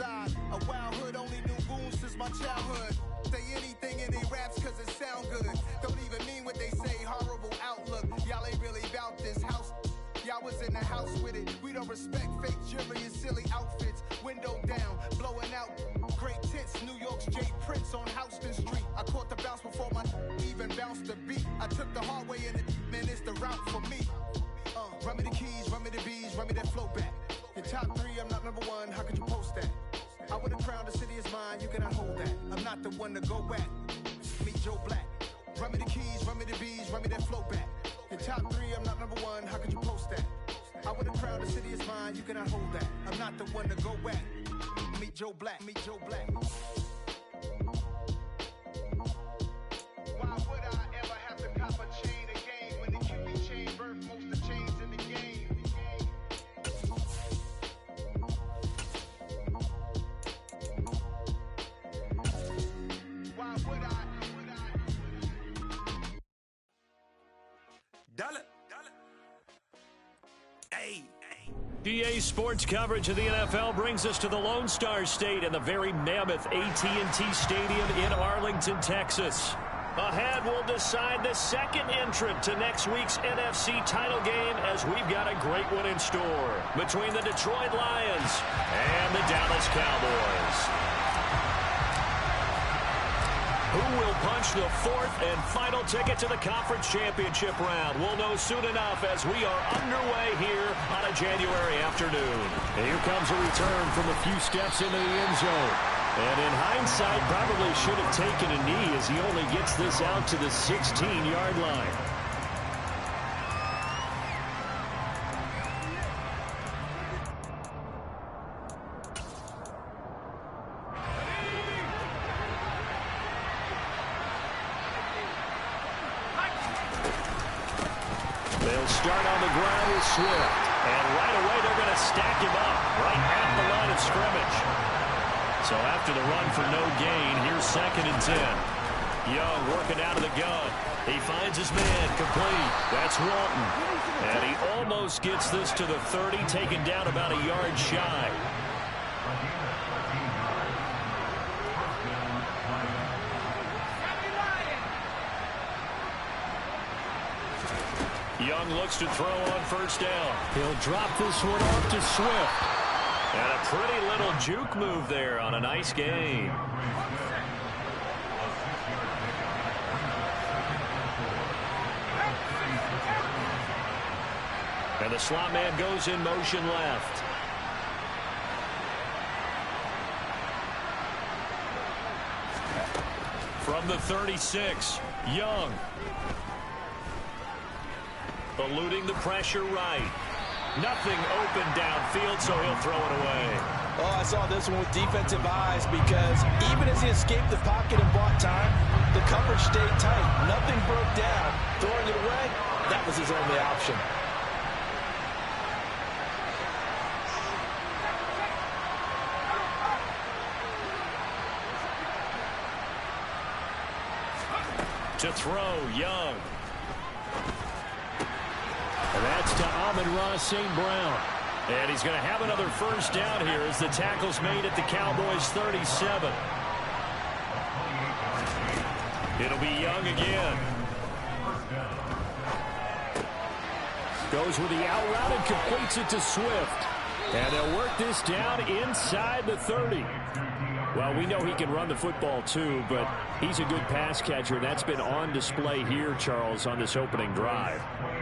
reside. A wild hood, only knew goons since my childhood. Say anything in they raps cause it sound good. Don't even mean what they say, horrible outlook. Y'all ain't really about this house. Y'all was in the house with it. We don't respect fake jewelry and silly outfits. Window down, blowing out. Great tits, New York's J. Prince on Houston Street. I caught the bounce before my even bounced the beat. I took the hard way in it, man, it's the route for me. Run me the keys, run me the bees, run me that flow back. Your top 3, I'm not number 1, how could you post that? I would've crowned the city is mine, you cannot hold that. I'm not the one to go back. Meet Joe Black. Run me the keys, run me the bees, run me that flow back. Your top 3, I'm not number 1, how could you post that? I would've crowned the city is mine, you cannot hold that. I'm not the one to go back. Meet Joe Black, meet Joe Black. Why would I ever have to cop a chain again when the QB chain birth most of chains in the game? Why would I? Dollar. Hey. GA Sports coverage of the NFL brings us to the Lone Star State and the very mammoth AT&T Stadium in Arlington, Texas. Ahead, we'll decide the second entrant to next week's NFC title game as we've got a great one in store between the Detroit Lions and the Dallas Cowboys. Who will punch the fourth and final ticket to the conference championship round? We'll know soon enough as we are underway here on a January afternoon. And here comes a return from a few steps into the end zone. And in hindsight, probably should have taken a knee as he only gets this out to the 16-yard line. Start on the ground with Swift. And right away, they're going to stack him up right at the line of scrimmage. So after the run for no gain, here's 2nd and 10. Young working out of the gun. He finds his man complete. That's Walton. And he almost gets this to the 30, taken down about a yard shy. Young looks to throw on first down. He'll drop this one off to Swift. And a pretty little juke move there on a nice gain. And the slot man goes in motion left. From the 36, Young. Eluding the pressure right. Nothing open downfield, so he'll throw it away. Oh, I saw this one with defensive eyes because even as he escaped the pocket and bought time, the coverage stayed tight. Nothing broke down. Throwing it away, that was his only option. To throw, Young. And that's to Amon-Ra St. Brown. And he's going to have another first down here as the tackle's made at the Cowboys' 37. It'll be Young again. Goes with the out route and completes it to Swift. And they'll work this down inside the 30. Well, we know he can run the football too, but he's a good pass catcher. That's been on display here, Charles, on this opening drive.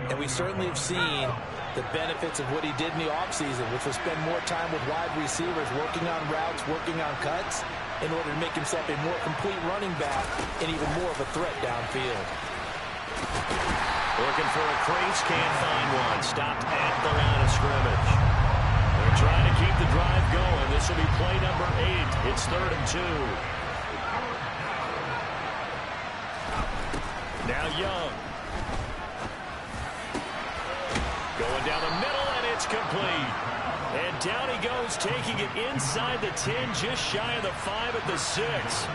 And we certainly have seen the benefits of what he did in the offseason, which was spend more time with wide receivers, working on routes, working on cuts, in order to make himself a more complete running back and even more of a threat downfield. Looking for a crease, can't find one. Stopped at the line of scrimmage. They're trying to keep the drive going. This will be play number 8. It's 3rd and 2. Now Young. Going down the middle, and it's complete. And down he goes, taking it inside the 10, just shy of the 5 at the 6.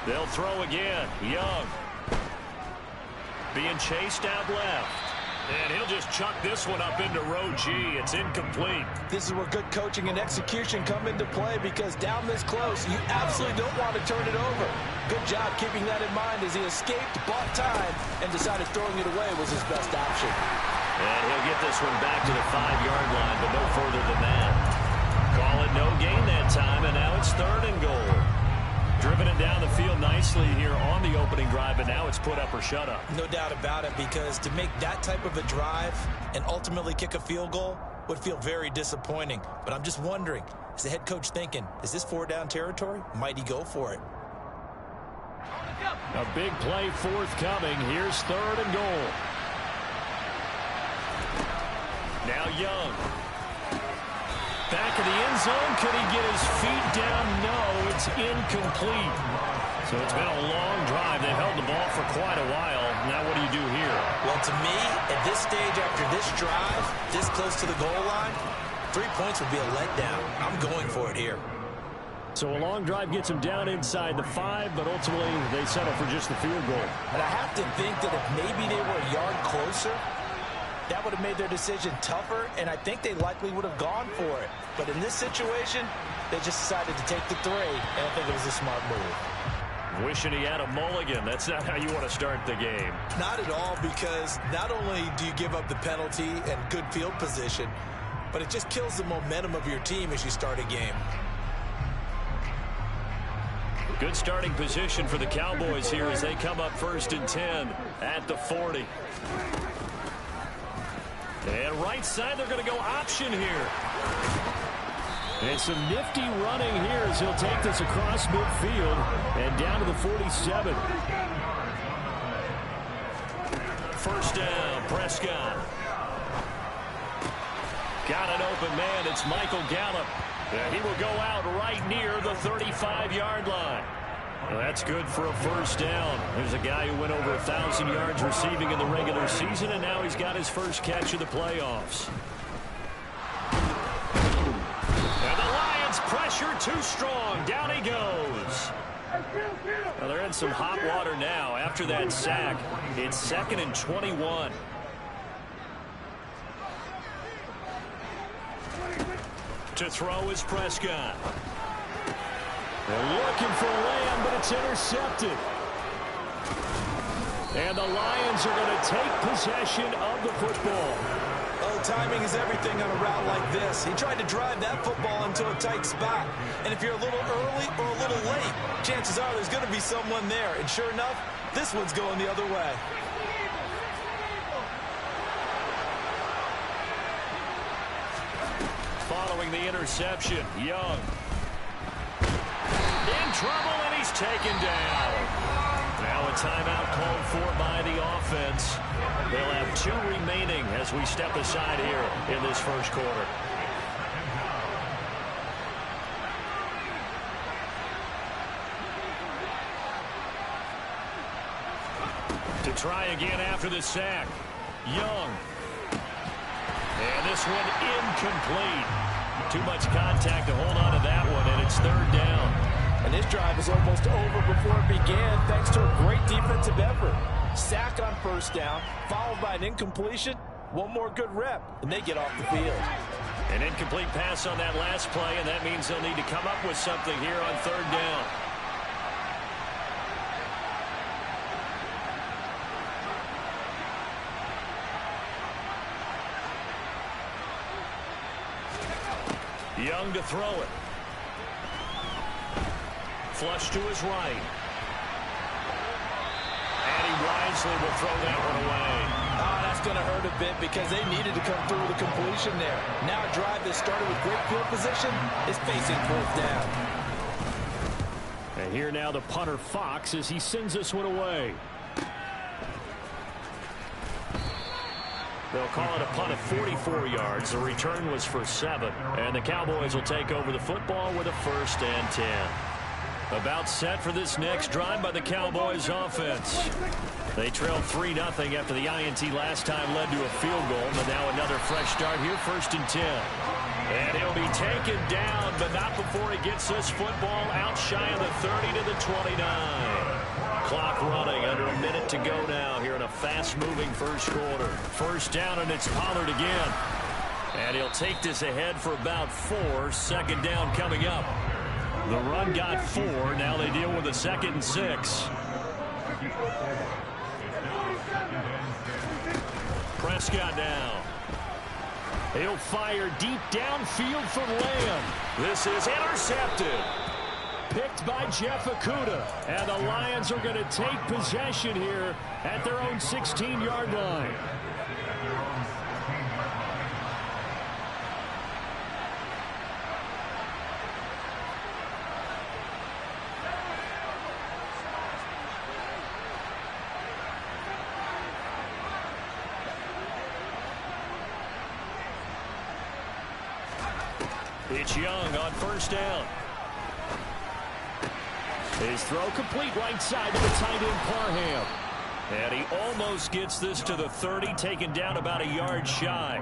They'll throw again. Young. Being chased out left. And he'll just chuck this one up into row G. It's incomplete. This is where good coaching and execution come into play, because down this close, you absolutely don't want to turn it over. Good job keeping that in mind as he escaped, bought time, and decided throwing it away was his best option. And he'll get this one back to the 5-yard line, but no further than that. Call it no gain that time, and now it's 3rd and goal. Driven it down the field nicely here on the opening drive, but now it's put up or shut up. No doubt about it, because to make that type of a drive and ultimately kick a field goal would feel very disappointing. But I'm just wondering, is the head coach thinking, is this 4-down territory? Might he go for it? A big play forthcoming. Here's 3rd and goal. Now Young. Back in the end zone. Could he get his feet down? No, it's incomplete. So it's been a long drive. They've held the ball for quite a while. Now what do you do here? Well, to me, at this stage after this drive, this close to the goal line, 3 points would be a letdown. I'm going for it here. So a long drive gets him down inside the 5, but ultimately they settle for just the field goal. And I have to think that if maybe they were a yard closer, that would have made their decision tougher, and I think they likely would have gone for it. But in this situation, they just decided to take the 3, and I think it was a smart move. Wishing he had a mulligan. That's not how you want to start the game. Not at all, because not only do you give up the penalty and good field position, but it just kills the momentum of your team as you start a game. Good starting position for the Cowboys here as they come up 1st and 10 at the 40. And right side, they're going to go option here. And some nifty running here as he'll take this across midfield and down to the 47. 1st down, Prescott. Got an open man. It's Michael Gallup. And he will go out right near the 35-yard line. Well, that's good for a 1st down. There's a guy who went over 1,000 yards receiving in the regular season, and now he's got his first catch of the playoffs. And the Lions pressure too strong. Down he goes. Well, they're in some hot water now. After that sack, it's 2nd and 21. To throw is Prescott. They're looking for Lamb, but it's intercepted. And the Lions are going to take possession of the football. Oh, timing is everything on a route like this. He tried to drive that football into a tight spot. And if you're a little early or a little late, chances are there's going to be someone there. And sure enough, this one's going the other way. Following the interception, Young. In trouble, and he's taken down. Now a timeout called for by the offense. They'll have 2 remaining as we step aside here in this 1st quarter. To try again after the sack. Young. And this one incomplete. Too much contact to hold on to that one, and it's 3rd down. And this drive is almost over before it began, thanks to a great defensive effort. Sack on 1st down, followed by an incompletion. One more good rep, and they get off the field. An incomplete pass on that last play, and that means they'll need to come up with something here on 3rd down. Young to throw it. Flush to his right. And he wisely will throw that one away. Oh, that's going to hurt a bit because they needed to come through with a completion there. Now a drive that started with great field position is facing 4th down. And here now the punter Fox as he sends this one away. They'll call it a punt of 44 yards. The return was for 7. And the Cowboys will take over the football with a 1st and 10. About set for this next drive by the Cowboys offense. They trailed 3-0 after the INT last time led to a field goal, but now another fresh start here, 1st and 10. And he'll be taken down, but not before he gets this football out shy of the 30 to the 29. Clock running, under a minute to go now here in a fast-moving first quarter. First down, and it's Pollard again. And he'll take this ahead for about 4. Second down coming up. The run got 4. Now they deal with a 2nd and 6. Prescott now. He'll fire deep downfield for Lamb. This is intercepted. Picked by Jeff Okudah. And the Lions are going to take possession here at their own 16-yard line. It's Young on first down. His throw complete right side to the tight end Parham. And he almost gets this to the 30, taken down about a yard shy.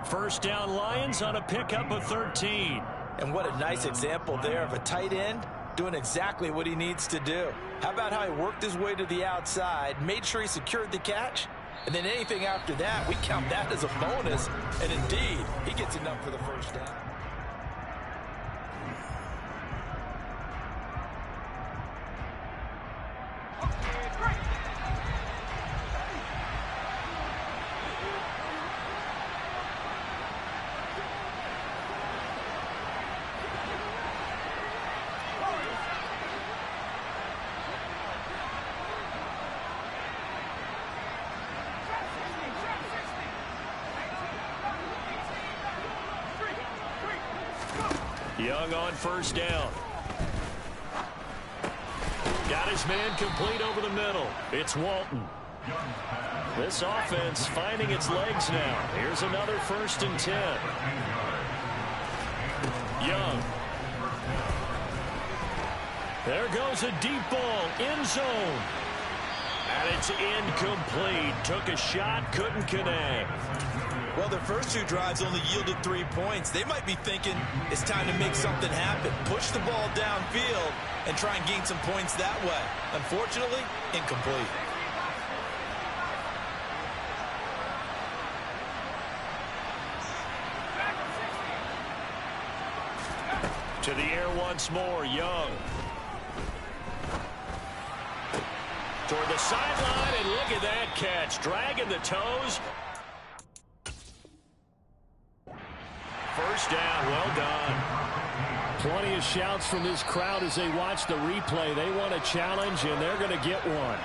First down Lions on a pickup of 13. And what a nice example there of a tight end doing exactly what he needs to do. How about how he worked his way to the outside, made sure he secured the catch, and then anything after that, we count that as a bonus. And indeed, he gets enough for the first down. Young on first down. Got his man complete over the middle. It's Walton. This offense finding its legs now. Here's another 1st and 10. Young. There goes a deep ball. End zone. And it's incomplete. Took a shot, couldn't connect. Well, their first 2 drives only yielded 3 points. They might be thinking it's time to make something happen. Push the ball downfield and try and gain some points that way. Unfortunately, incomplete. To the air once more, Young. Toward the sideline, and look at that catch. Dragging the toes. First down, well done. Plenty of shouts from this crowd as they watch the replay. They want a challenge, and they're going to get one.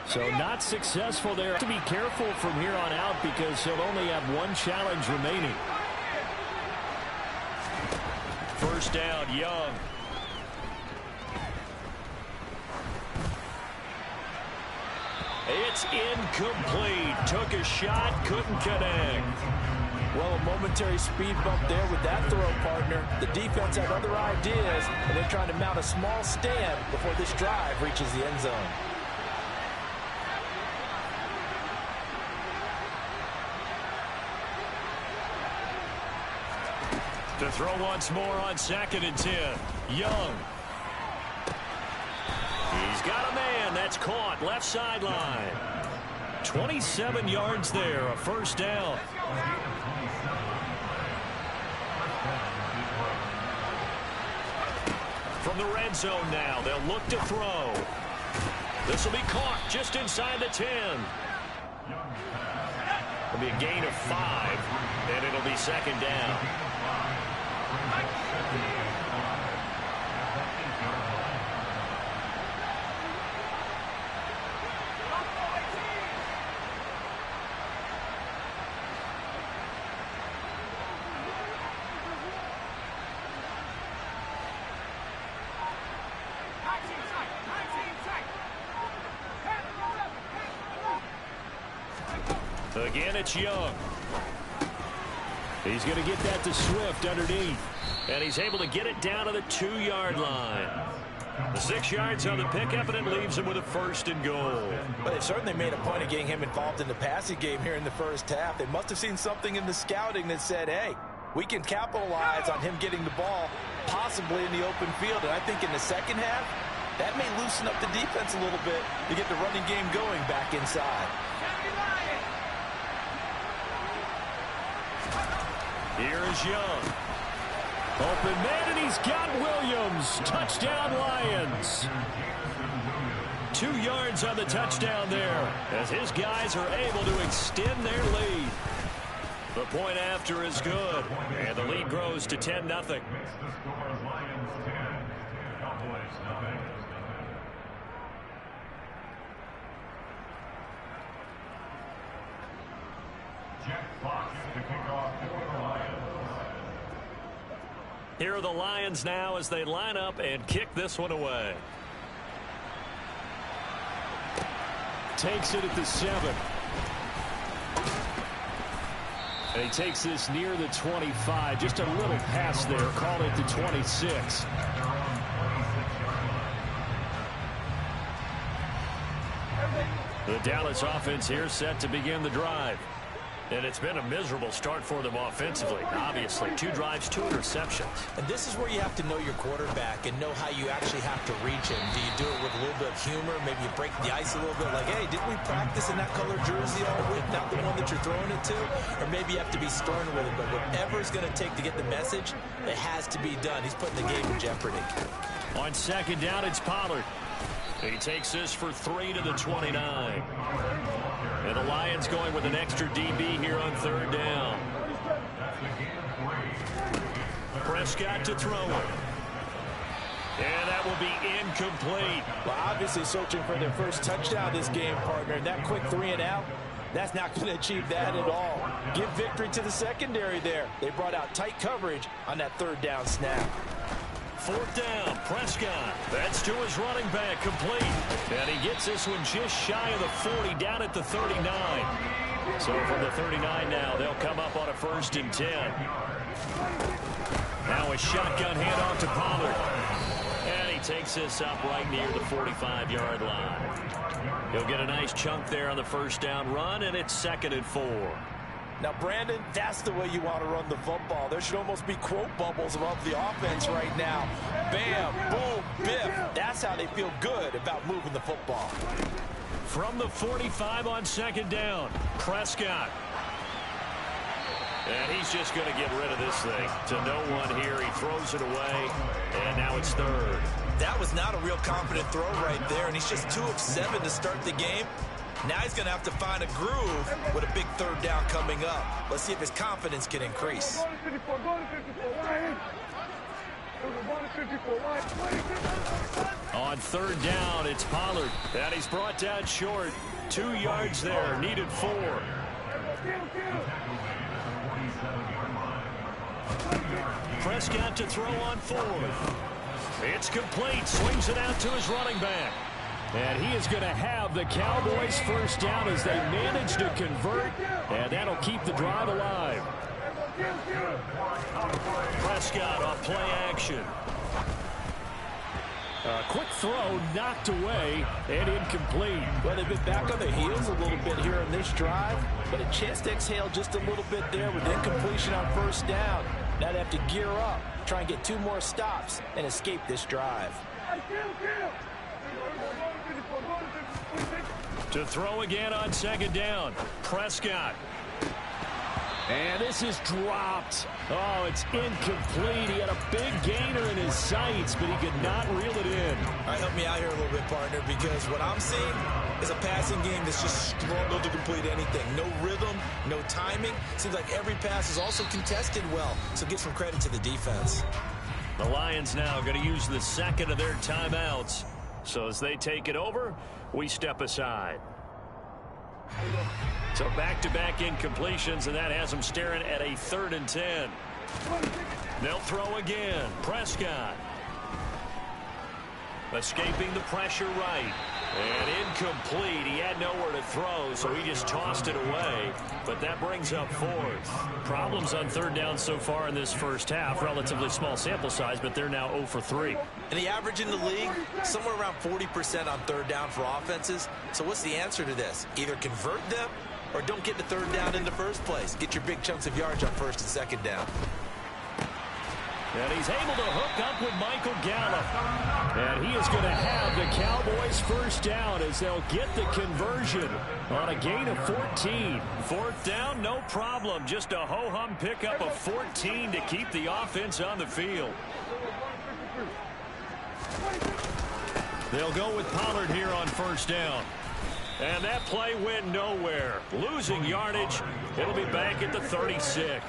So not successful there. To be careful from here on out because he'll only have 1 challenge remaining. First down, Young. It's incomplete. Took a shot, couldn't connect. Well, a momentary speed bump there with that throw, partner. The defense had other ideas, and they're trying to mount a small stand before this drive reaches the end zone. To throw once more on 2nd and 10. Young. He's got a man. That's caught. Left sideline. 27 yards there. A first down. From the red zone now. They'll look to throw. This will be caught just inside the 10. It'll be a gain of 5, and it'll be 2nd down. Again, it's Young. He's going to get that to Swift underneath. And he's able to get it down to the 2-yard line. The 6 yards on the pickup, and it leaves him with a 1st and goal. But they've certainly made a point of getting him involved in the passing game here in the first half. They must have seen something in the scouting that said, hey, we can capitalize on him getting the ball, possibly in the open field. And I think in the second half, that may loosen up the defense a little bit to get the running game going back inside. Here is Young. Open man, and he's got Williams. Touchdown, Lions. 2 yards on the touchdown there as his guys are able to extend their lead. The point after is good, and the lead grows to 10-0. Here are the Lions now as they line up and kick this one away. Takes it at the 7. And he takes this near the 25. Just a little pass there. Called it the 26. The Dallas offense here set to begin the drive. And it's been a miserable start for them offensively. Obviously, 2 drives, 2 interceptions. And this is where you have to know your quarterback and know how you actually have to reach him. Do you do it with a little bit of humor? Maybe you break the ice a little bit like, hey, didn't we practice in that color jersey all week? Not the one that you're throwing it to? Or maybe you have to be stern with it. But whatever it's going to take to get the message, it has to be done. He's putting the game in jeopardy. On 2nd down, it's Pollard. He takes this for 3 to the 29. And the Lions going with an extra DB here on 3rd down. Prescott to throw it. And that will be incomplete. Well, obviously searching for their first touchdown this game, partner. And that quick 3 and out, that's not going to achieve that at all. Give victory to the secondary there. They brought out tight coverage on that 3rd down snap. 4th down, Prescott. That's to his running back, complete. And he gets this one just shy of the 40, down at the 39. So from the 39 now, they'll come up on a 1st and 10. Now a shotgun handoff to Pollard. And he takes this up right near the 45-yard line. He'll get a nice chunk there on the 1st down run, and it's 2nd and 4. Now, Brandon, that's the way you want to run the football. There should almost be quote bubbles above the offense right now. Bam, boom, biff. That's how they feel good about moving the football. From the 45 on 2nd down, Prescott. And he's just going to get rid of this thing to no one here. He throws it away, and now it's 3rd. That was not a real confident throw right there, and he's just 2 of 7 to start the game. Now he's going to have to find a groove with a big 3rd down coming up. Let's see if his confidence can increase. On 3rd down, it's Pollard. And he's brought down short. 2 yards there, needed 4. Prescott to throw on 4th. It's complete. Swings it out to his running back. And he is going to have the Cowboys' 1st down as they manage to convert. And that'll keep the drive alive. Prescott off play action. A quick throw knocked away and incomplete. Well, they've been back on their heels a little bit here in this drive, but a chance to exhale just a little bit there with incompletion on 1st down. Now they have to gear up, try and get 2 more stops and escape this drive. To throw again on 2nd down, Prescott. And this is dropped. Oh, it's incomplete. He had a big gainer in his sights, but he could not reel it in. All right, help me out here a little bit, partner, because what I'm seeing is a passing game that's just struggled to complete anything. No rhythm, no timing. Seems like every pass is also contested well, so give some credit to the defense. The Lions now going to use the 2nd of their timeouts. So as they take it over, we step aside. So back-to-back incompletions, and that has them staring at a 3rd and 10. They'll throw again. Prescott. Escaping the pressure right. And incomplete. He had nowhere to throw, so he just tossed it away. But that brings up fourth. Problems on third down so far in this first half. Relatively small sample size, but they're now 0 for 3. And the average in the league, somewhere around 40% on third down for offenses. So what's the answer to this? Either convert them or don't get to third down in the first place. Get your big chunks of yards on first and second down. And he's able to hook up with Michael Gallup. And he is going to have the Cowboys first down as they'll get the conversion on a gain of 14. Fourth down, no problem. Just a ho-hum pickup of 14 to keep the offense on the field. They'll go with Pollard here on first down. And that play went nowhere. Losing yardage. It'll be back at the 36.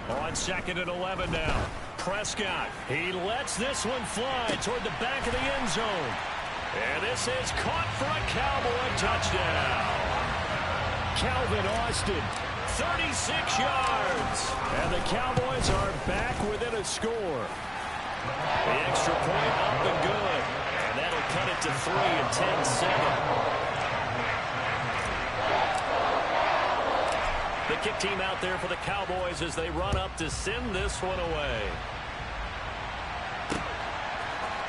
On second and 11 now. Prescott. He lets this one fly toward the back of the end zone. And this is caught for a Cowboy touchdown. Calvin Austin, 36 yards. And the Cowboys are back within a score. The extra point up and good. And that'll cut it to 3 in 10 seconds. The kick team out there for the Cowboys as they run up to send this one away.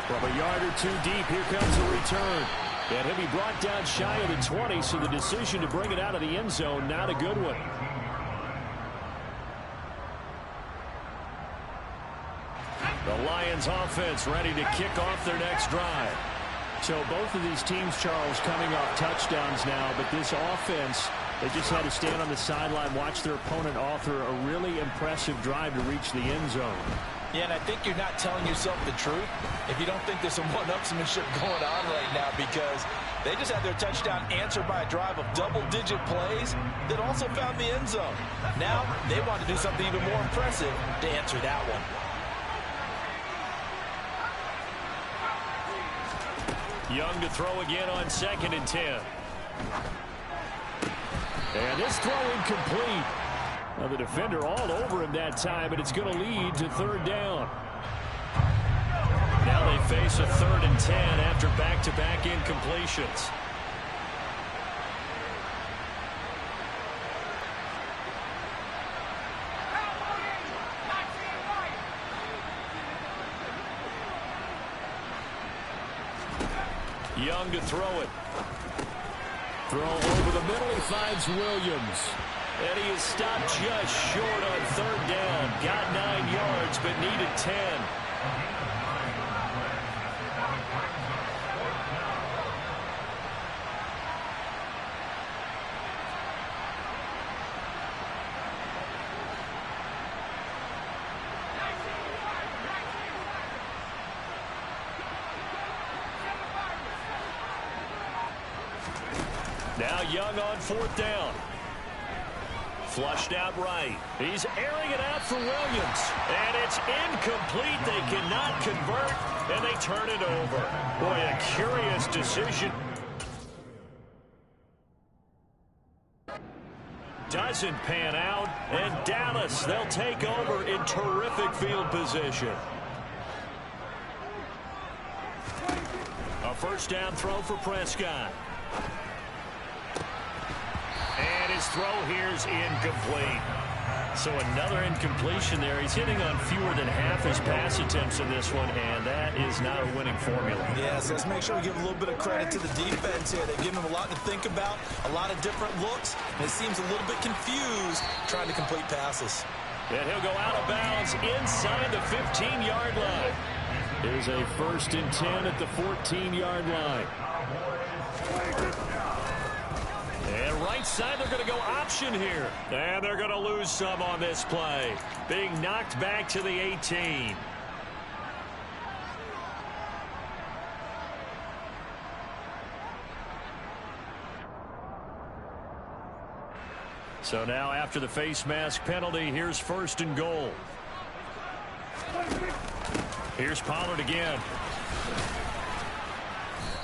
From a yard or two deep, here comes the return. And he'll be brought down shy of the 20, so the decision to bring it out of the end zone, not a good one. The Lions offense ready to kick off their next drive. So both of these teams, Charles, coming off touchdowns now, but this offense, they just had to stand on the sideline, watch their opponent author a really impressive drive to reach the end zone. Yeah, and I think you're not telling yourself the truth if you don't think there's some one-upsmanship going on right now, because they just had their touchdown answered by a drive of double-digit plays that also found the end zone. Now they want to do something even more impressive to answer that one. Young to throw again on second and 10. And this throw incomplete. Now the defender all over him that time, but it's going to lead to third down. Now they face a 3rd and 10 after back-to-back incompletions. Young to throw it. Throw over the middle. He finds Williams. And he is stopped just short on third down. Got 9 yards, but needed 10. Now Young on 4th down. Flushed out right. He's airing it out for Williams. And it's incomplete. They cannot convert, and they turn it over. Boy, a curious decision. Doesn't pan out, and Dallas, they'll take over in terrific field position. A first down throw for Prescott. And his throw here is incomplete. So another incompletion there. He's hitting on fewer than half his pass attempts in this one, and that is not a winning formula. Yeah, so let's make sure we give a little bit of credit to the defense here. They've given him a lot to think about, a lot of different looks, and it seems a little bit confused trying to complete passes. And he'll go out of bounds inside the 15-yard line. Here's a 1st and 10 at the 14-yard line. And right side, they're going to go option here. And they're going to lose some on this play. Being knocked back to the 18. So now after the face mask penalty, here's 1st and goal. Here's Pollard again.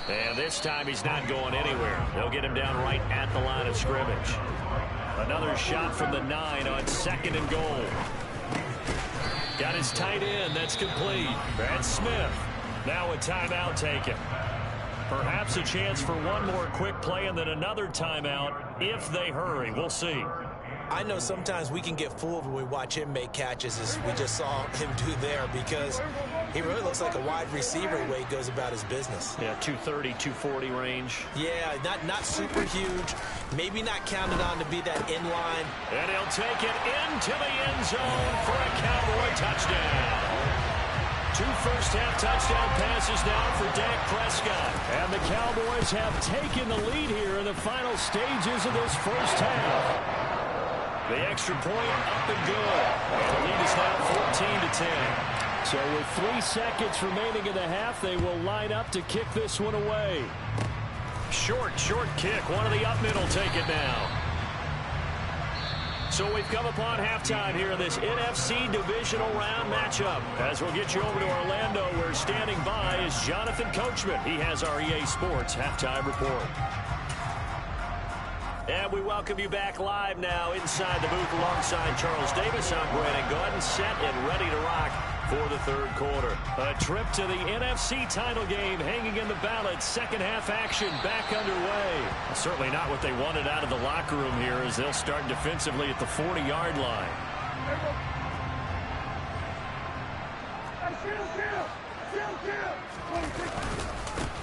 And this time he's not going anywhere. They'll get him down right at the line of scrimmage. Another shot from the 9 on 2nd and goal. Got his tight end. That's complete. That's Smith. Now a timeout taken. Perhaps a chance for one more quick play and then another timeout if they hurry. We'll see. I know sometimes we can get fooled when we watch him make catches, as we just saw him do there, because he really looks like a wide receiver the way he goes about his business. Yeah, 230, 240 range. Yeah, not super huge. Maybe not counted on to be that inline. And he'll take it into the end zone for a Cowboy touchdown. 2 first-half touchdown passes now for Dak Prescott. And the Cowboys have taken the lead here in the final stages of this first half. The extra point up and good. And the lead is now 14-10. So with 3 seconds remaining in the half, they will line up to kick this one away. Short kick. One of the up mid will take it now. So we've come upon halftime here in this NFC Divisional Round matchup. As we'll get you over to Orlando, where standing by is Jonathan Coachman. He has our EA Sports Halftime Report. And we welcome you back live now inside the booth alongside Charles Davis. I'm Brandon Gordon, set and ready to rock for the third quarter. A trip to the NFC title game hanging in the balance. Second half action back underway. Certainly not what they wanted out of the locker room here, as they'll start defensively at the 40-yard line.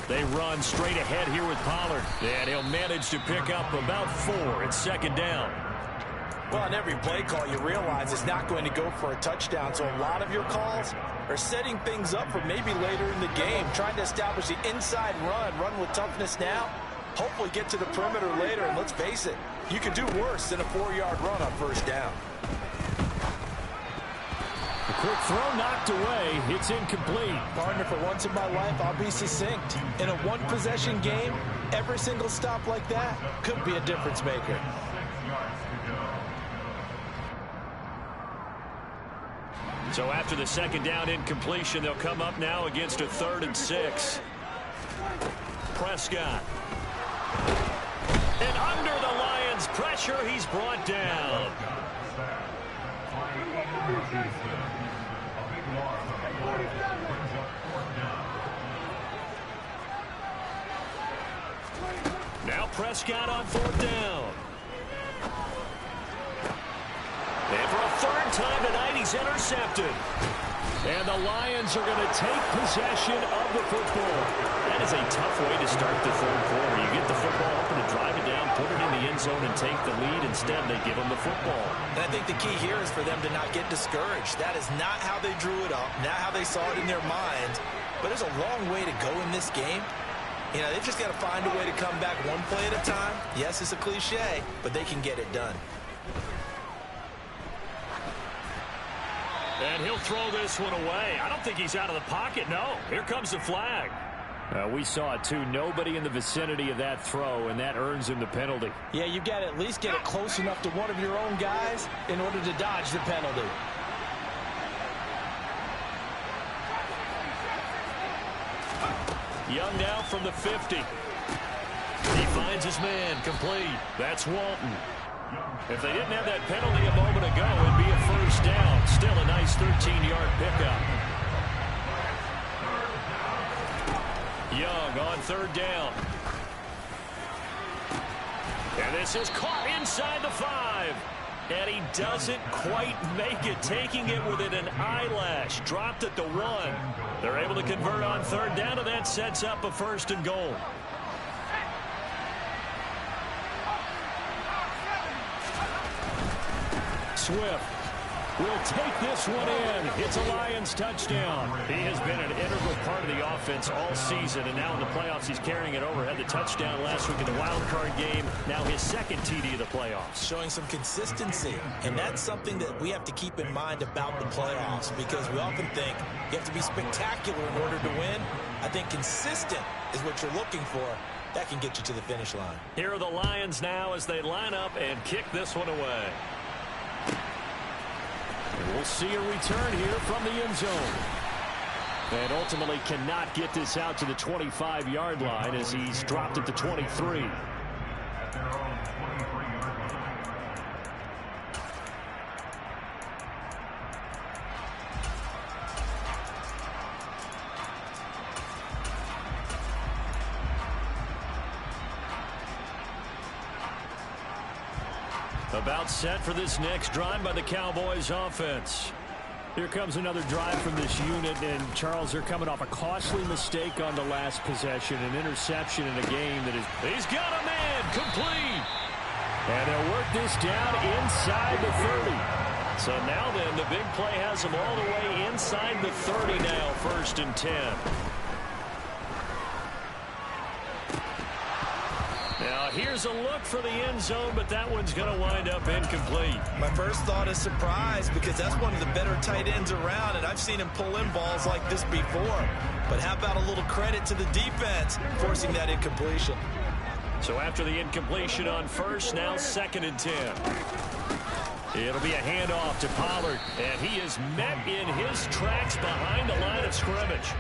They run straight ahead here with Pollard. And he'll manage to pick up about 4. It's second down. Well, on every play call, you realize it's not going to go for a touchdown. So a lot of your calls are setting things up for maybe later in the game, trying to establish the inside run with toughness now. Hopefully get to the perimeter later. And let's face it, you could do worse than a 4-yard run on first down. A quick throw knocked away. It's incomplete. Partner, for once in my life, I'll be succinct. In a one-possession game, every single stop like that could be a difference maker. So after the second down incompletion, they'll come up now against a 3rd and 6. Prescott. And under the Lions' pressure, he's brought down. Now Prescott on 4th down. And for a 3rd time tonight, he's intercepted. And the Lions are going to take possession of the football. That is a tough way to start the third quarter. You get the football up and drive it down, put it in the end zone, and take the lead. Instead, they give them the football. And I think the key here is for them to not get discouraged. That is not how they drew it up, not how they saw it in their minds. But there's a long way to go in this game. You know, they've just got to find a way to come back one play at a time. Yes, it's a cliche, but they can get it done. And he'll throw this one away. I don't think he's out of the pocket, no. Here comes the flag. We saw it, too. Nobody in the vicinity of that throw, and that earns him the penalty. Yeah, you've got to at least get it close enough to one of your own guys in order to dodge the penalty. Young now from the 50. He finds his man, complete. That's Walton. If they didn't have that penalty a moment ago, it'd be a first down. Still a nice 13-yard pickup. Young on 3rd down. And this is caught inside the 5. And he doesn't quite make it, taking it within an eyelash. Dropped at the 1. They're able to convert on 3rd down, and that sets up a 1st and goal. Swift will take this one in. It's a Lions touchdown. He has been an integral part of the offense all season, and now in the playoffs he's carrying it over. Had the touchdown last week in the wild card game. Now his 2nd TD of the playoffs. Showing some consistency, and that's something that we have to keep in mind about the playoffs, because we often think you have to be spectacular in order to win. I think consistent is what you're looking for. That can get you to the finish line. Here are the Lions now as they line up and kick this one away. And we'll see a return here from the end zone. And ultimately cannot get this out to the 25-yard line as he's dropped at the 23. About set for this next drive by the Cowboys offense. Here comes another drive from this unit, and Charles, they're coming off a costly mistake on the last possession, an interception in a game that is... He's got a man, complete! And they'll work this down inside the 30. So now then, the big play has them all the way inside the 30 now, 1st and 10. Now here's a look for the end zone, but that one's going to wind up incomplete. My first thought is surprise, because that's one of the better tight ends around, and I've seen him pull in balls like this before. But how about a little credit to the defense forcing that incompletion? So after the incompletion on 1st, now 2nd and 10. It'll be a handoff to Pollard, and he is met in his tracks behind the line of scrimmage.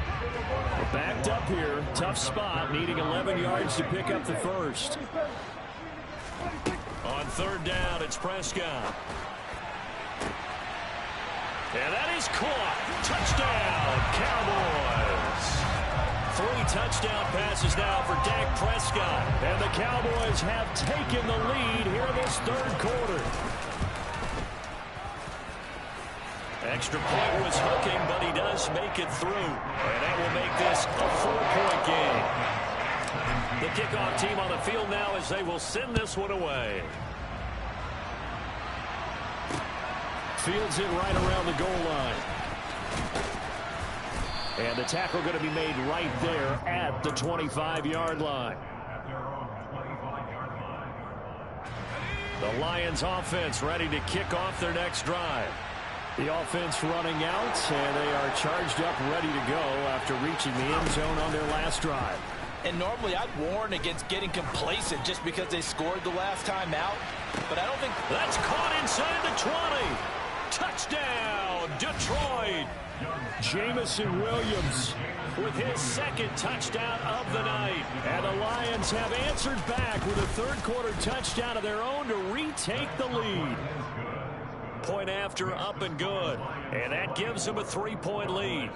We're backed up here, tough spot, needing 11 yards to pick up the 1st. On 3rd down, it's Prescott. And that is caught. Touchdown, Cowboys. 3 touchdown passes now for Dak Prescott. And the Cowboys have taken the lead here in this 3rd quarter. Extra point was hooking, but he does make it through. And that will make this a 4-point game. The kickoff team on the field now as they will send this one away. Fields it right around the goal line. And the tackle going to be made right there at the 25-yard line. The Lions offense ready to kick off their next drive. The offense running out, and they are charged up, ready to go after reaching the end zone on their last drive. And normally I'd warn against getting complacent just because they scored the last time out. But I don't think... That's caught inside the 20. Touchdown, Detroit. Jamison Williams with his 2nd touchdown of the night. And the Lions have answered back with a 3rd quarter touchdown of their own to retake the lead. Point after, up and good. And that gives them a 3-point lead.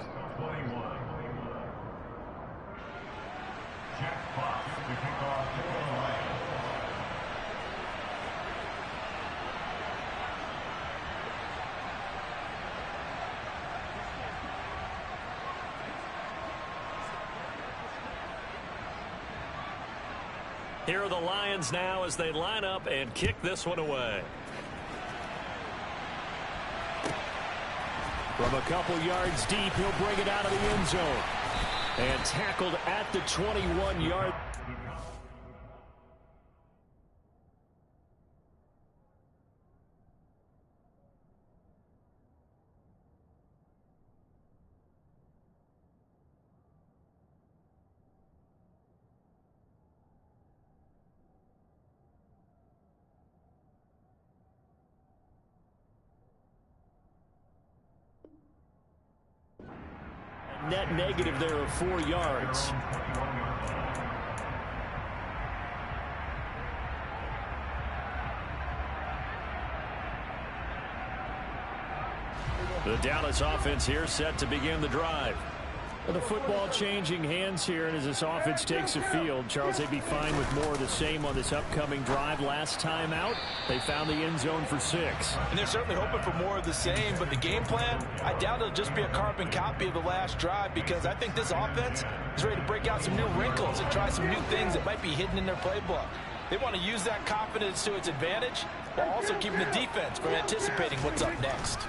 Here are the Lions now as they line up and kick this one away. From a couple yards deep, he'll bring it out of the end zone. And tackled at the 21-yard. Net negative there of 4 yards. The Dallas offense here set to begin the drive. The football changing hands here, and as this offense takes the field, Charles, they'd be fine with more of the same on this upcoming drive. Last time out, they found the end zone for 6. And they're certainly hoping for more of the same, but the game plan, I doubt it'll just be a carbon copy of the last drive, because I think this offense is ready to break out some new wrinkles and try some new things that might be hidden in their playbook. They want to use that confidence to its advantage, while also keeping the defense from anticipating what's up next.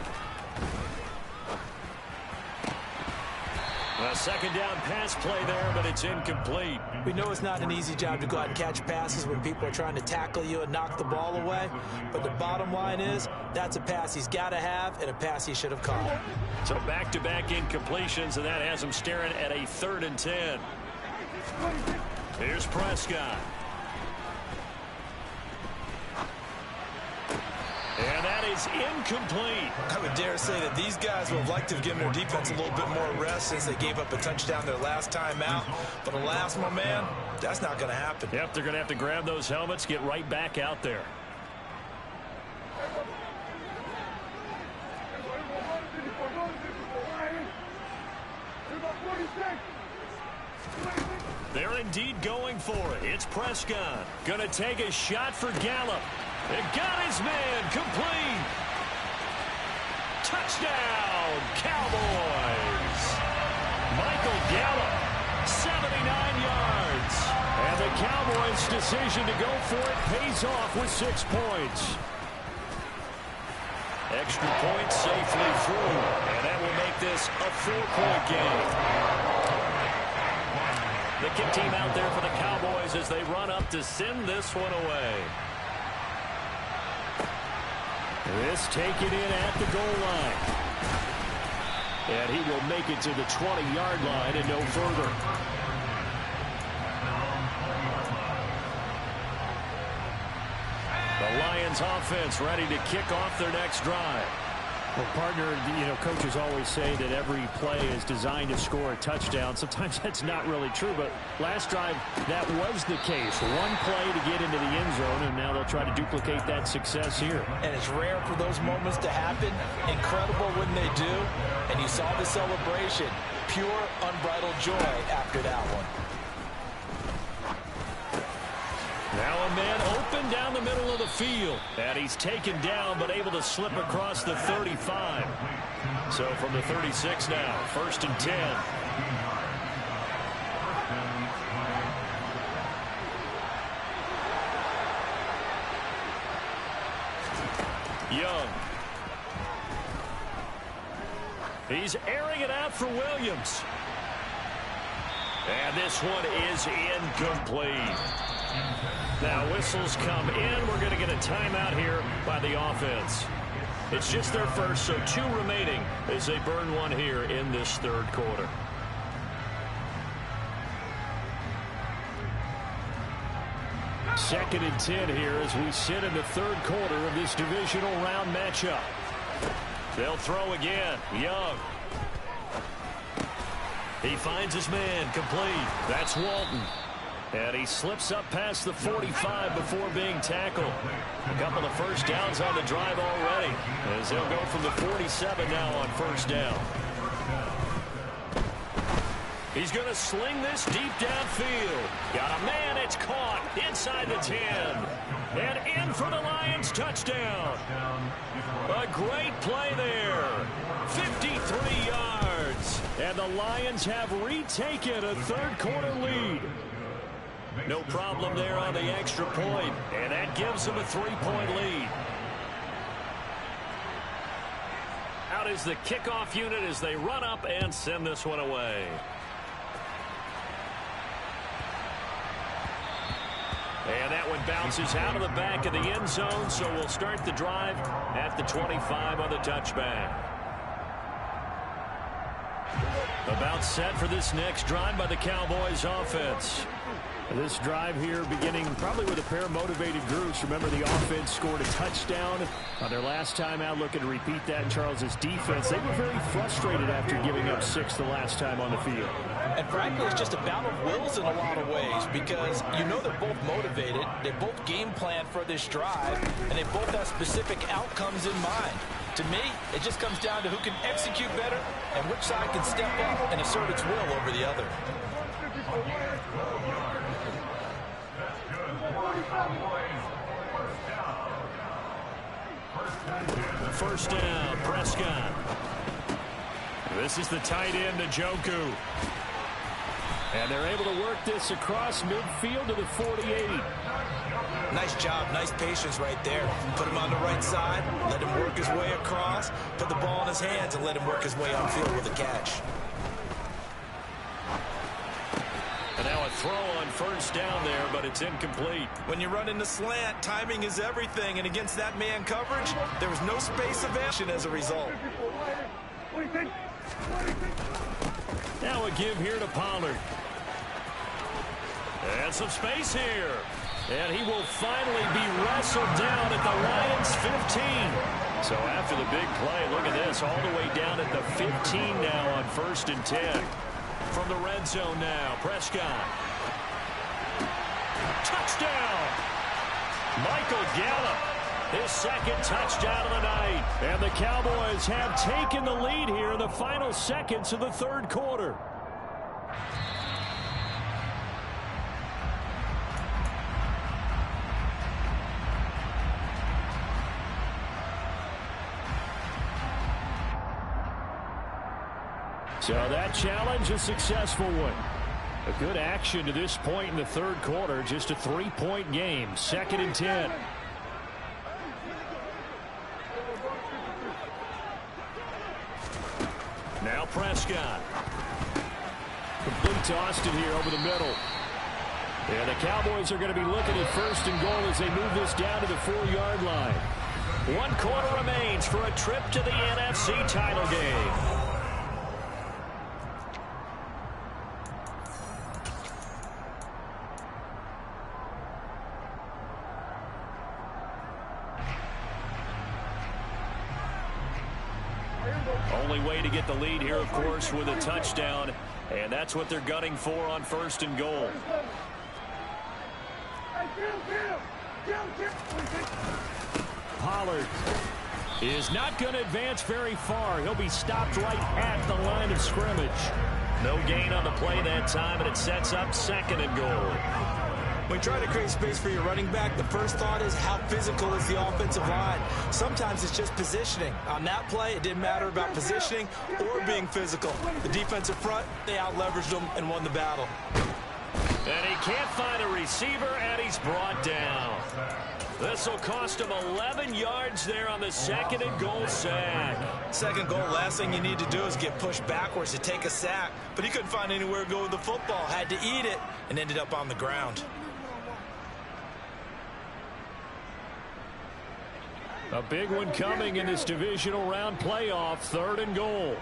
A 2nd down pass play there, but it's incomplete. We know it's not an easy job to go out and catch passes when people are trying to tackle you and knock the ball away. But the bottom line is, that's a pass he's got to have and a pass he should have caught. So back-to-back incompletions, and that has him staring at a 3rd and 10. Here's Prescott. And that is incomplete. I would dare say that these guys would have liked to have given their defense a little bit more rest since they gave up a touchdown their last time out. But alas, my man, that's not going to happen. Yep, they're going to have to grab those helmets, get right back out there. They're indeed going for it. It's Prescott. Going to take a shot for Gallup. It got his man complete. Touchdown, Cowboys. Michael Gallup, 79 yards. And the Cowboys' decision to go for it pays off with 6 points. Extra point safely through. And that will make this a 4-point game. The kick team out there for the Cowboys as they run up to send this one away. This taken in at the goal line. And he will make it to the 20-yard line and no further. The Lions offense ready to kick off their next drive. Well, partner, coaches always say that every play is designed to score a touchdown. Sometimes that's not really true, but last drive, that was the case. One play to get into the end zone, and now they'll try to duplicate that success here. And it's rare for those moments to happen. Incredible when they do. And you saw the celebration. Pure, unbridled joy after that one. Now a man open down the middle of the field. And he's taken down but able to slip across the 35. So from the 36 now, 1st and 10. Young. He's airing it out for Williams. And this one is incomplete. Now whistles come in. We're going to get a timeout here by the offense. It's just their first, so 2 remaining as they burn one here in this 3rd quarter. Second and 10 here as we sit in the 3rd quarter of this divisional round matchup. They'll throw again. Young. He finds his man complete. That's Walton. And he slips up past the 45 before being tackled. A couple of first downs on the drive already, as they'll go from the 47 now on 1st down. He's going to sling this deep downfield. Got a man, it's caught inside the 10. And in for the Lions touchdown. A great play there. 53 yards. And the Lions have retaken a 3rd quarter lead. No problem there on the extra point, and that gives them a 3-point lead. Out is the kickoff unit as they run up and send this one away. And that one bounces out of the back of the end zone, so we'll start the drive at the 25 on the touchback. About set for this next drive by the Cowboys offense. This drive here beginning probably with a pair of motivated groups. Remember, the offense scored a touchdown on their last time out. Looking to repeat that in Charles's defense. They were very frustrated after giving up 6 the last time on the field. And frankly, it's just a battle of wills in a lot of ways because they're both motivated. They both game plan for this drive, and they both have specific outcomes in mind. To me, it just comes down to who can execute better and which side can step up and assert its will over the other. First down, Prescott. This is the tight end, Njoku. And they're able to work this across midfield to the 48. Nice job, nice patience right there. Put him on the right side, let him work his way across, put the ball in his hands, and let him work his way upfield with a catch. And now a throw on first down there, but it's incomplete. When you run in the slant, timing is everything, and against that man coverage, there was no space of action as a result. Now a give here to Pollard. And some space here. And he will finally be wrestled down at the Lions' 15. So after the big play, look at this, all the way down at the 15 now on 1st and 10. From the red zone now, Prescott. Touchdown! Michael Gallup, his 2nd touchdown of the night. And the Cowboys have taken the lead here in the final seconds of the 3rd quarter. So that challenge, a successful one. A good action to this point in the third quarter. Just a 3-point game. 2nd and 10. Now Prescott. Complete to Austin here over the middle. And the Cowboys are going to be looking at 1st and goal as they move this down to the 4-yard line. 1 quarter remains for a trip to the NFC title game. Only way to get the lead here, of course, with a touchdown. And that's what they're gunning for on 1st and goal. Pollard is not going to advance very far. He'll be stopped right at the line of scrimmage. No gain on the play that time, and it sets up 2nd and goal. When you try to create space for your running back, the first thought is how physical is the offensive line. Sometimes it's just positioning. On that play, it didn't matter about positioning or being physical. The defensive front, they out-leveraged them and won the battle. And he can't find a receiver, and he's brought down. This will cost him 11 yards there on the 2nd and goal sack. 2nd goal, last thing you need to do is get pushed backwards to take a sack. But he couldn't find anywhere to go with the football. Had to eat it and ended up on the ground. A big one coming in this divisional round playoff. 3rd and goal.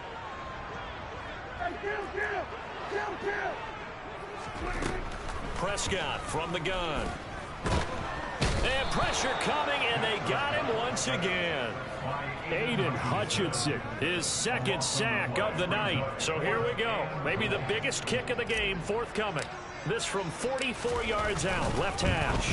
Prescott from the gun. And pressure coming, and they got him once again. Aiden Hutchinson, his 2nd sack of the night. So here we go. Maybe the biggest kick of the game forthcoming. This from 44 yards out, left hash.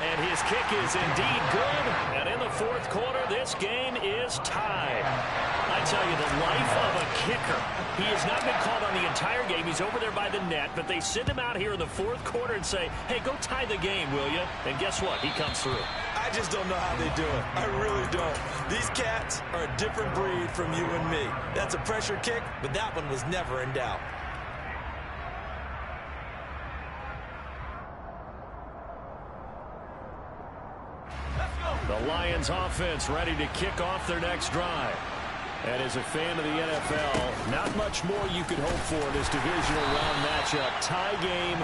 And his kick is indeed good. And in the 4th quarter, this game is tied. I tell you, the life of a kicker. He has not been called on the entire game. He's over there by the net, but they send him out here in the 4th quarter and say, hey, go tie the game, will you? And guess what? He comes through. I just don't know how they do it. I really don't. These cats are a different breed from you and me. That's a pressure kick, but that one was never in doubt. The Lions offense ready to kick off their next drive. And as a fan of the NFL, not much more you could hope for in this divisional round matchup. Tie game,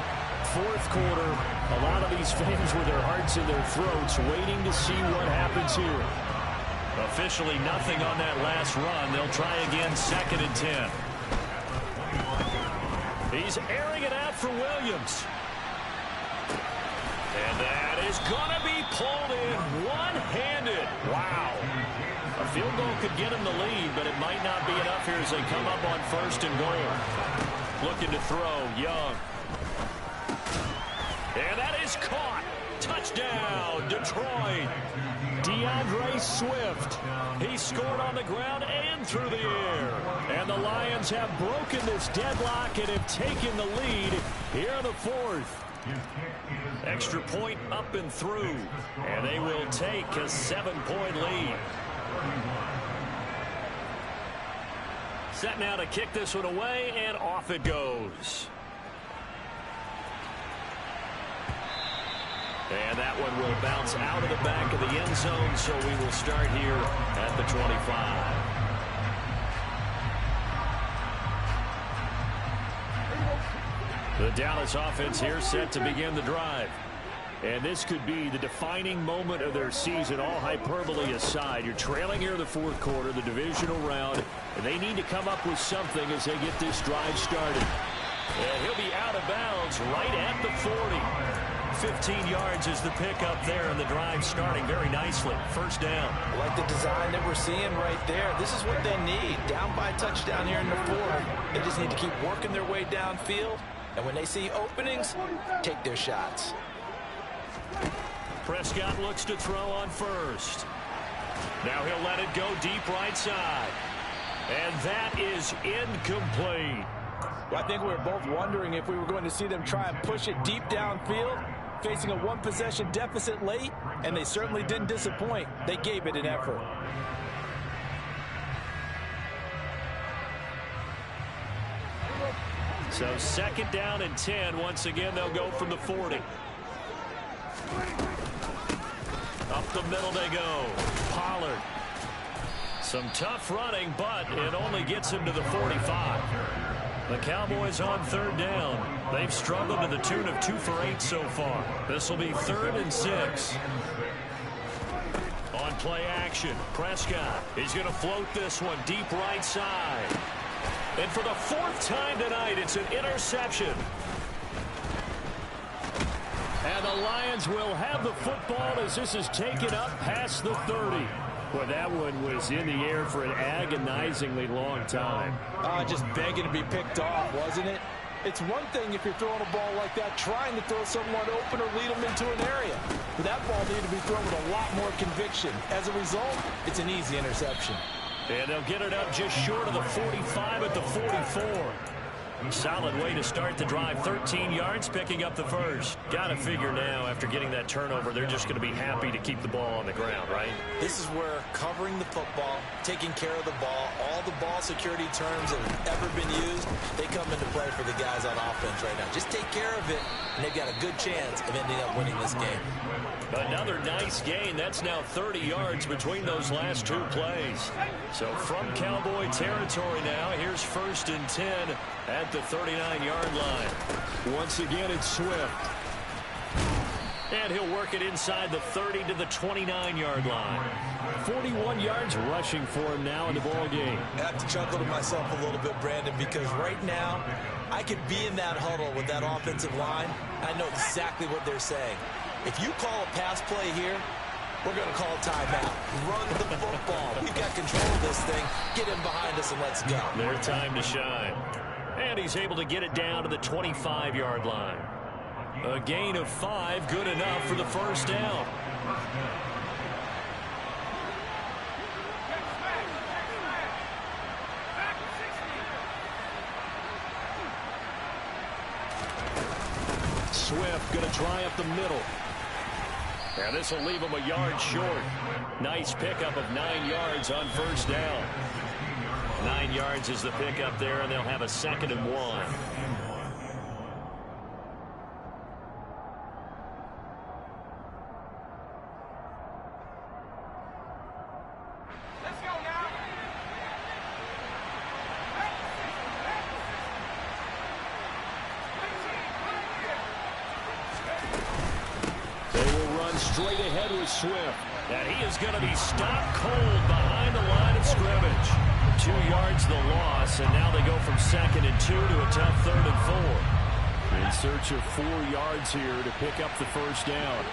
4th quarter. A lot of these fans with their hearts in their throats waiting to see what happens here. Officially nothing on that last run. They'll try again 2nd and 10. He's airing it out for Williams. And that is going to be pulled in one-handed. Wow. A field goal could get him the lead, but it might not be enough here as they come up on 1st and goal. Looking to throw, Young. And that is caught. Touchdown, Detroit. DeAndre Swift. He scored on the ground and through the air. And the Lions have broken this deadlock and have taken the lead here in the 4th. Extra point up and through. And they will take a 7-point lead. Set now to kick this one away, and off it goes. And that one will bounce out of the back of the end zone, so we will start here at the 25. The Dallas offense here set to begin the drive. And this could be the defining moment of their season, all hyperbole aside. You're trailing here in the 4th quarter, the divisional round, and they need to come up with something as they get this drive started. And he'll be out of bounds right at the 40. 15 yards is the pickup there, and the drive starting very nicely. 1st down. I like the design that we're seeing right there. This is what they need. Down by a touchdown here in the 4th. They just need to keep working their way downfield. And when they see openings, take their shots. Prescott looks to throw on 1st. Now he'll let it go deep right side. And that is incomplete. Well, I think we were both wondering if we were going to see them try and push it deep downfield, facing a 1-possession deficit late, and they certainly didn't disappoint. They gave it an effort. So 2nd down and 10. Once again, they'll go from the 40. Up the middle they go. Pollard. Some tough running, but it only gets him to the 45. The Cowboys on 3rd down. They've struggled to the tune of 2 for 8 so far. This will be 3rd and 6. On play action, Prescott. He's going to float this one deep right side. And for the 4th time tonight, it's an interception. And the Lions will have the football as this is taken up past the 30. Well, that one was in the air for an agonizingly long time. Just begging to be picked off, wasn't it? It's one thing if you're throwing a ball like that, trying to throw someone open or lead them into an area. But that ball needed to be thrown with a lot more conviction. As a result, it's an easy interception. And they'll get it up just short of the 45 at the 44. Solid way to start the drive. 13 yards, picking up the first. Got to figure now, after getting that turnover, they're just going to be happy to keep the ball on the ground, right? This is where covering the football, taking care of the ball, all the ball security terms that have ever been used, they come into play for the guys on offense right now. Just take care of it, and they've got a good chance of ending up winning this game. Another nice gain. That's now 30 yards between those last 2 plays. So from Cowboy territory now, here's 1st and 10 at the 39-yard line. Once again, it's Swift. And he'll work it inside the 30 to the 29-yard line. 41 yards rushing for him now in the ball game. I have to chuckle to myself a little bit, Brandon, because right now I could be in that huddle with that offensive line. I know exactly what they're saying. If you call a pass play here, we're going to call a timeout. Run the football. We've got control of this thing. Get him behind us and let's go. Their time to shine. And he's able to get it down to the 25-yard line. A gain of 5, good enough for the first down. Swift going to try up the middle. And this will leave him a yard short. Nice pickup of 9 yards on first down. 9 yards is the pickup there, and they'll have a 2nd and 1. Straight ahead with Swift. And he is going to be stopped cold behind the line of scrimmage. 2 yards the loss, and now they go from 2nd and 2 to a tough 3rd and 4. In search of 4 yards here to pick up the first down.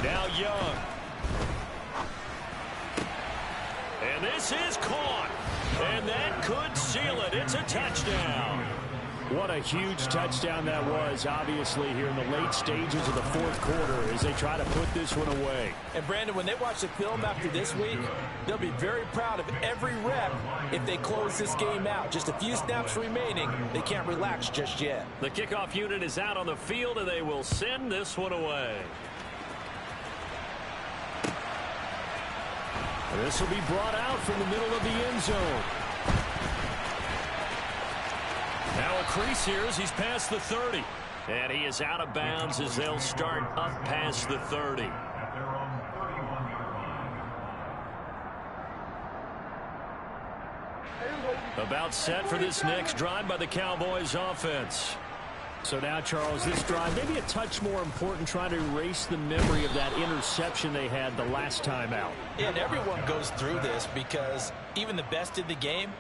Now Young. And this is caught. And that could seal it. It's a touchdown. What a huge touchdown that was, obviously, here in the late stages of the 4th quarter as they try to put this one away. And, Brandon, when they watch the film after this week, they'll be very proud of every rep if they close this game out. Just a few snaps remaining. They can't relax just yet. The kickoff unit is out on the field, and they will send this one away. This will be brought out from the middle of the end zone. Now a crease here as he's past the 30. And he is out of bounds as they'll start up past the 30. About set for this next drive by the Cowboys offense. So now, Charles, this drive maybe a touch more important, trying to erase the memory of that interception they had the last time out. Yeah, and everyone goes through this because even the best in the game,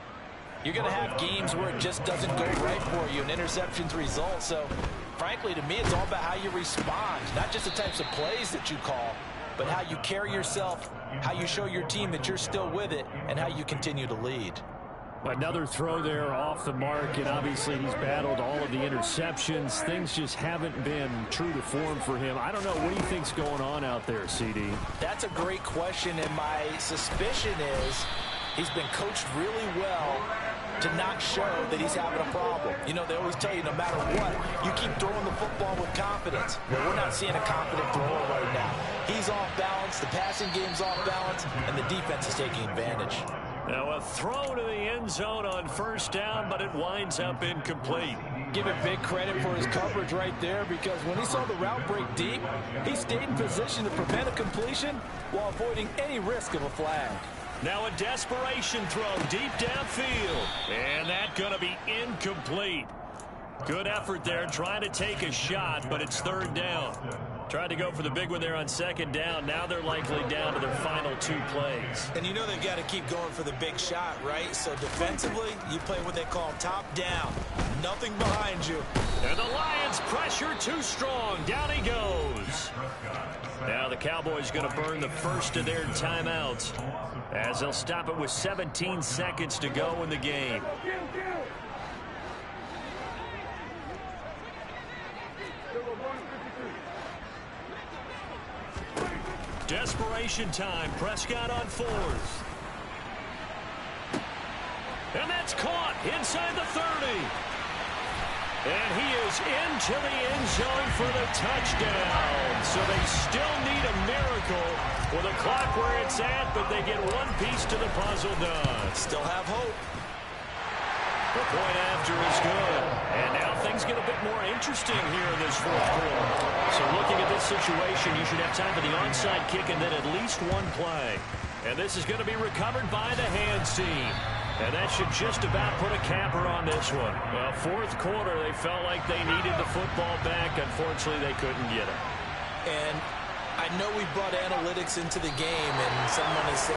you're going to have games where it just doesn't go right for you and interceptions result. So, frankly, to me, it's all about how you respond, not just the types of plays that you call, but how you carry yourself, how you show your team that you're still with it, and how you continue to lead. Another throw there off the mark, and obviously he's battled all of the interceptions. Things just haven't been true to form for him. I don't know. What do you think's going on out there, CD? That's a great question, and my suspicion is he's been coached really well to not show that he's having a problem. You know, they always tell you no matter what, you keep throwing the football with confidence. Well, we're not seeing a confident thrower right now. He's off balance, the passing game's off balance, and the defense is taking advantage. Now a throw to the end zone on first down, but it winds up incomplete. Give it big credit for his coverage right there, because when he saw the route break deep, he stayed in position to prevent a completion while avoiding any risk of a flag. Now a desperation throw deep downfield, and that's going to be incomplete. Good effort there, trying to take a shot, but it's third down. Tried to go for the big one there on second down. Now they're likely down to their final 2 plays. And you know they've got to keep going for the big shot, right? So defensively, you play what they call top down. Nothing behind you. And the Lions pressure too strong. Down he goes. Now the Cowboys going to burn the first of their timeouts, as they'll stop it with 17 seconds to go in the game. Desperation time. Prescott on 4th. And that's caught inside the 30. And he is into the end zone for the touchdown. So they still need a miracle with the clock where it's at, but they get one piece to the puzzle done. Still have hope. The point after is good. And now things get a bit more interesting here in this fourth quarter. So looking at this situation, you should have time for the onside kick and then at least one play. And this is going to be recovered by the hands team. And that should just about put a capper on this one. Well, fourth quarter, they felt like they needed the football back. Unfortunately, they couldn't get it. And I know we brought analytics into the game, and someone has said